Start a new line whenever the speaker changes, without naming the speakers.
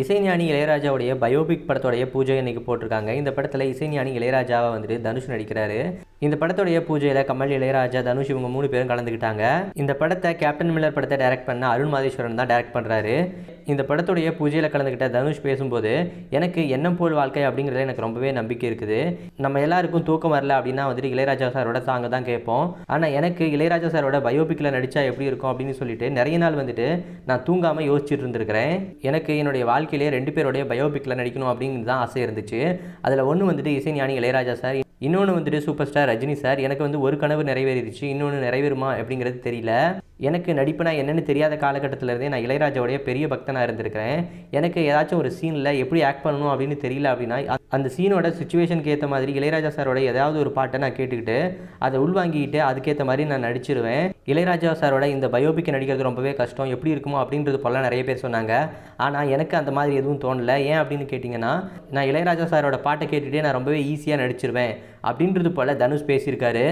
இசைஞானி இளையராஜாவுடைய பயோபிக் படத்தோடைய பூஜை இன்னைக்கு போட்டிருக்காங்க. இந்த படத்தில் இசைஞானி இளையராஜாவை வந்துட்டு தனுஷ் நடிக்கிறாரு. இந்த படத்துடைய பூஜையில் கமல், இளையராஜா, தனுஷ் இவங்க 3 பேரும் கலந்துக்கிட்டாங்க. இந்த படத்தை கேப்டன் மில்லர் படத்தை டைரக்ட் பண்ண அருண் மாதேஸ்வரன் தான் டைரக்ட் பண்ணுறாரு. இந்த படத்துடைய பூஜையில் கலந்துக்கிட்ட தனுஷ் பேசும்போது, எனக்கு எண்ணம் போல் வாழ்க்கை அப்படிங்கிறதுல எனக்கு ரொம்பவே நம்பிக்கை இருக்குது. நம்ம எல்லாருக்கும் தூக்கம் வரல அப்படின்னா வந்துட்டு இளையராஜா சாரோட சாங்கை தான் கேட்போம். ஆனால் எனக்கு இளையராஜா சாரோட பயோபிக்கில் நடித்தா எப்படி இருக்கும் அப்படின்னு சொல்லிட்டு நிறைய நாள் வந்துட்டு நான் தூங்காமல் யோசிச்சுட்டு இருந்திருக்கிறேன். எனக்கு என்னுடைய வாழ்க்கையிலே 2 பேருடைய பயோபிக்கில் நடிக்கணும் அப்படிங்கிறது தான் ஆசை இருந்துச்சு. அதில் ஒன்று வந்துட்டு இசைஞானி இளையராஜா சார், இன்னொன்று வந்துட்டு சூப்பர் ஸ்டார் ரஜினி சார். எனக்கு வந்து ஒரு கனவு நிறைவேறிடுச்சு, இன்னொன்று நிறைவேறுமா அப்படிங்கிறது தெரியல. எனக்கு நடிப்புனா என்னென்னு தெரியாத காலகட்டத்திலேருந்தே நான் இளையராஜாவுடைய பெரிய பக்தனாக இருந்திருக்கிறேன். எனக்கு ஏதாச்சும் ஒரு சீனில் எப்படி ஆக்ட் பண்ணணும் அப்படின்னு தெரியல அப்படின்னா அந்த சீனோட சுச்சுவேஷனுக்கு ஏற்ற மாதிரி இளையராஜா சாரோட ஏதாவது ஒரு பாட்டை நான் கேட்டுக்கிட்டு அதை உள்வாங்கிக்கிட்டு அதுக்கேற்ற மாதிரி நான் நடிச்சிருவேன். இளையராஜா சாரோட இந்த பயோபிக் நடிக்கிறது ரொம்பவே கஷ்டம், எப்படி இருக்குமோ அப்படின்றது போல நிறைய பேர் சொன்னாங்க. ஆனால் எனக்கு அந்த மாதிரி எதுவும் தோணலை. ஏன் அப்படின்னு கேட்டிங்கன்னா, நான் இளையராஜா சாரோட பாட்டை கேட்டுகிட்டே நான் ரொம்பவே ஈஸியாக நடிச்சிருவேன் அப்படின்றது போல் தனுஷ் பேசியிருக்காரு.